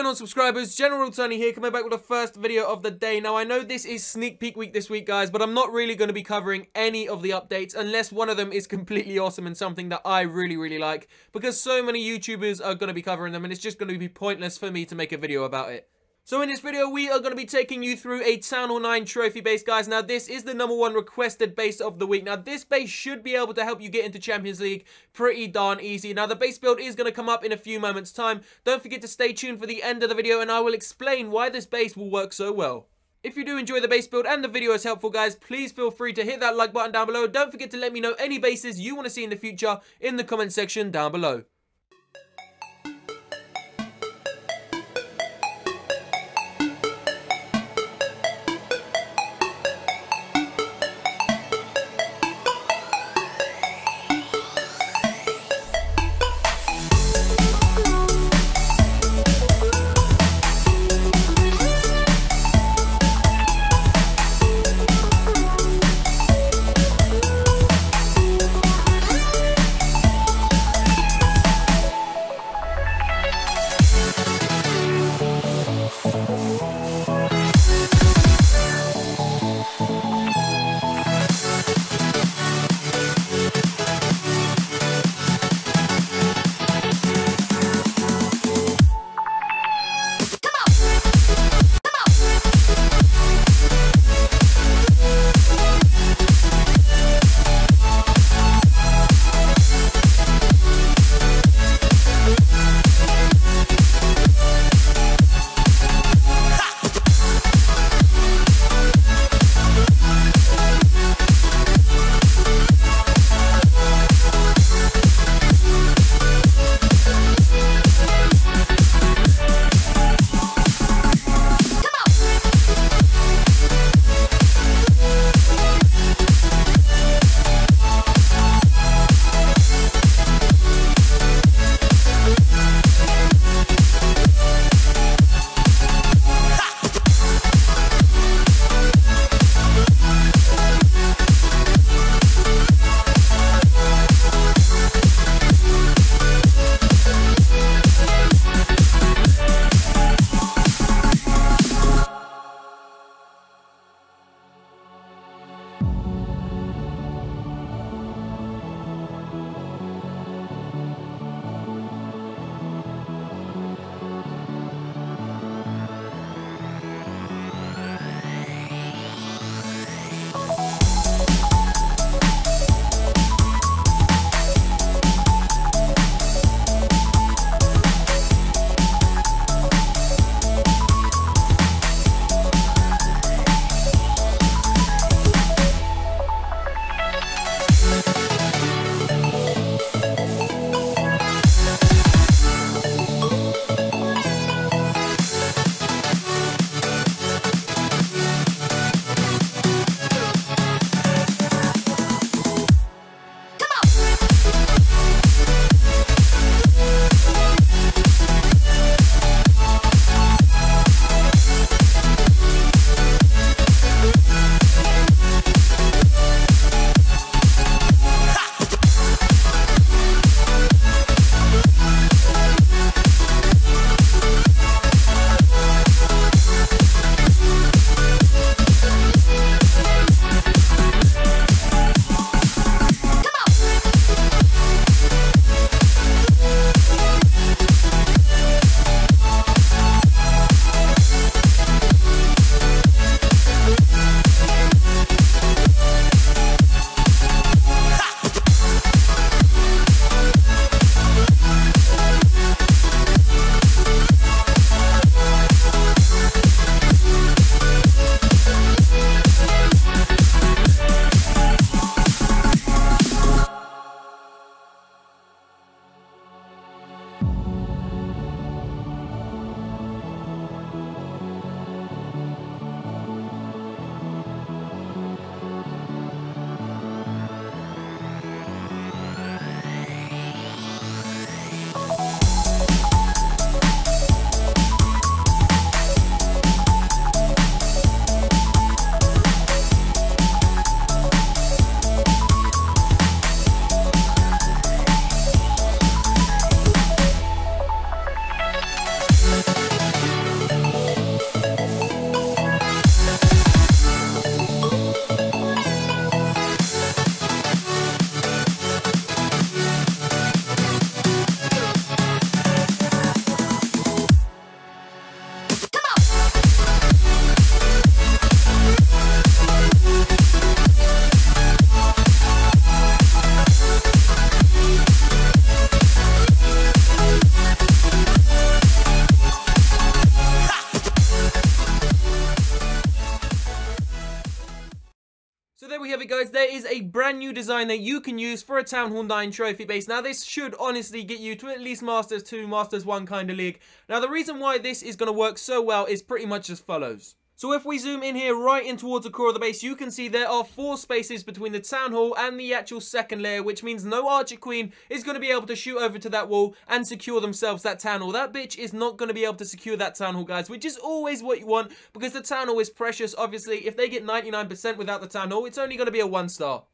going on, subscribers? General Tony here, coming back with the first video of the day. Now, I know this is sneak peek week this week, guys, but I'm not really going to be covering any of the updates unless one of them is completely awesome and something that I really like, because so many YouTubers are going to be covering them and it's just going to be pointless for me to make a video about it. So in this video, we are going to be taking you through a Town Hall 9 trophy base, guys. Now, this is the #1 requested base of the week. Now, this base should be able to help you get into Champions League pretty darn easy. Now, the base build is going to come up in a few moments' time. Don't forget to stay tuned for the end of the video, and I will explain why this base will work so well. If you do enjoy the base build and the video is helpful, guys, please feel free to hit that like button down below. Don't forget to let me know any bases you want to see in the future in the comment section down below. So there we have it, guys. There is a brand new design that you can use for a Town Hall 9 trophy base. Now, this should honestly get you to at least Masters 2, Masters 1 kind of league. Now, the reason why this is going to work so well is pretty much as follows. So if we zoom in here right in towards the core of the base, you can see there are 4 spaces between the Town Hall and the actual second layer, which means no Archer Queen is going to be able to shoot over to that wall and secure themselves that Town Hall. That bitch is not going to be able to secure that Town Hall, guys, which is always what you want because the Town Hall is precious. Obviously, if they get 99% without the Town Hall, it's only going to be a 1-star.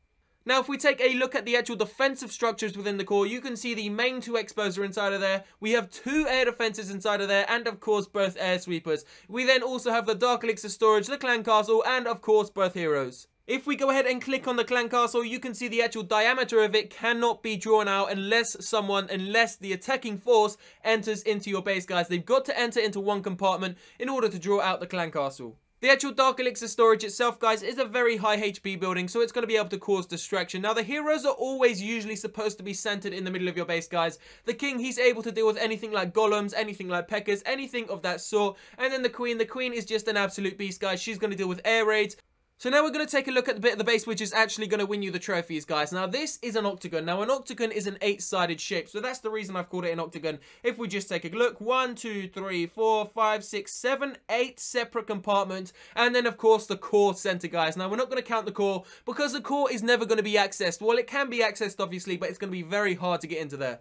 Now, if we take a look at the actual defensive structures within the core, you can see the main 2 expos are inside of there. We have 2 air defenses inside of there, and of course, both air sweepers. We then also have the Dark Elixir storage, the clan castle, and of course, both heroes. If we go ahead and click on the clan castle, you can see the actual diameter of it cannot be drawn out unless the attacking force enters into your base, guys. They've got to enter into one compartment in order to draw out the clan castle. The actual Dark Elixir storage itself, guys, is a very high HP building, so it's going to be able to cause distraction. Now, the heroes are always usually supposed to be centered in the middle of your base, guys. The king, he's able to deal with anything like golems, anything like P.E.K.K.A.s, anything of that sort. And then the queen is just an absolute beast, guys. She's going to deal with air raids. So now we're going to take a look at the bit of the base which is actually going to win you the trophies, guys. Now, this is an octagon. Now, an octagon is an 8-sided shape, so that's the reason I've called it an octagon. If we just take a look, 1, 2, 3, 4, 5, 6, 7, 8 separate compartments, and then, of course, the core center, guys. Now, we're not going to count the core because the core is never going to be accessed. Well, it can be accessed, obviously, but it's going to be very hard to get into there.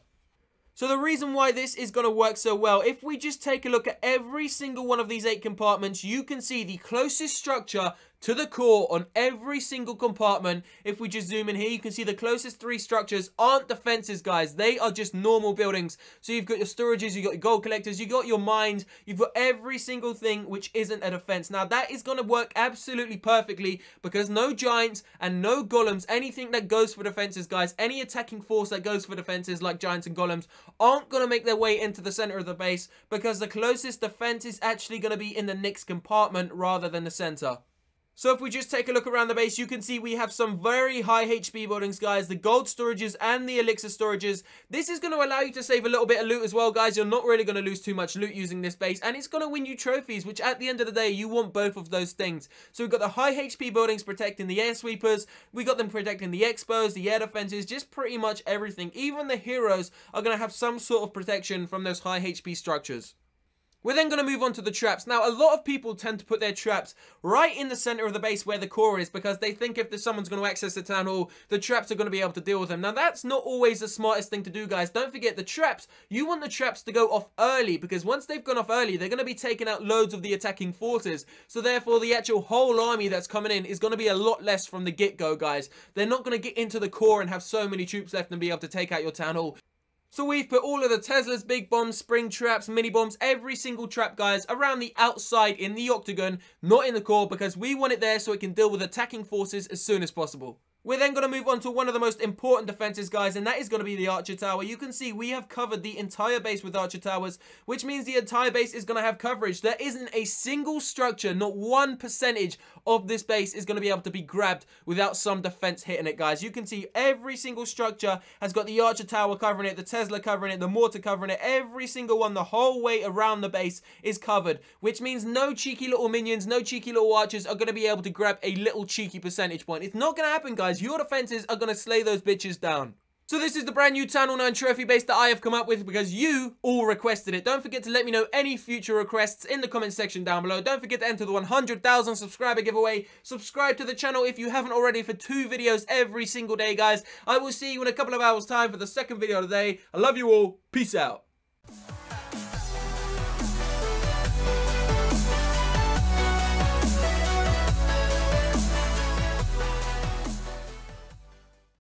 So the reason why this is going to work so well, if we just take a look at every single one of these 8 compartments, you can see the closest structure to the core on every single compartment. If we just zoom in here, you can see the closest 3 structures aren't defenses, guys. They are just normal buildings. So you've got your storages, you've got your gold collectors, you've got your mines, you've got every single thing which isn't a defense. Now, that is going to work absolutely perfectly because no giants and no golems, anything that goes for defenses, guys, any attacking force that goes for defenses like giants and golems aren't going to make their way into the center of the base because the closest defense is actually going to be in the next compartment rather than the center. So if we just take a look around the base, you can see we have some very high HP buildings, guys. The gold storages and the elixir storages. This is going to allow you to save a little bit of loot as well, guys. You're not really going to lose too much loot using this base. And it's going to win you trophies, which at the end of the day, you want both of those things. So we've got the high HP buildings protecting the air sweepers. We got them protecting the expos, the air defenses, just pretty much everything. Even the heroes are going to have some sort of protection from those high HP structures. We're then going to move on to the traps. Now, a lot of people tend to put their traps right in the center of the base where the core is because they think if someone's going to access the town hall, the traps are going to be able to deal with them. Now, that's not always the smartest thing to do, guys. Don't forget the traps. You want the traps to go off early because once they've gone off early, they're going to be taking out loads of the attacking forces. So, therefore, the actual whole army that's coming in is going to be a lot less from the get-go, guys. They're not going to get into the core and have so many troops left and be able to take out your town hall. So we've put all of the Teslas, big bombs, spring traps, mini bombs, every single trap, guys, around the outside in the octagon, not in the core, because we want it there so it can deal with attacking forces as soon as possible. We're then going to move on to one of the most important defenses, guys, and that is going to be the Archer Tower. You can see we have covered the entire base with Archer Towers, which means the entire base is going to have coverage. There isn't a single structure, not 1% of this base is going to be able to be grabbed without some defense hitting it, guys. You can see every single structure has got the Archer Tower covering it, the Tesla covering it, the mortar covering it. Every single one, the whole way around the base is covered, which means no cheeky little minions, no cheeky little archers are going to be able to grab a little cheeky percentage point. It's not going to happen, guys. Your defenses are going to slay those bitches down. So this is the brand new Town Hall 9 trophy base that I have come up with because you all requested it. Don't forget to let me know any future requests in the comment section down below. Don't forget to enter the 100,000 subscriber giveaway. Subscribe to the channel if you haven't already for 2 videos every single day, guys. I will see you in a couple of hours time for the second video of the day. I love you all. Peace out.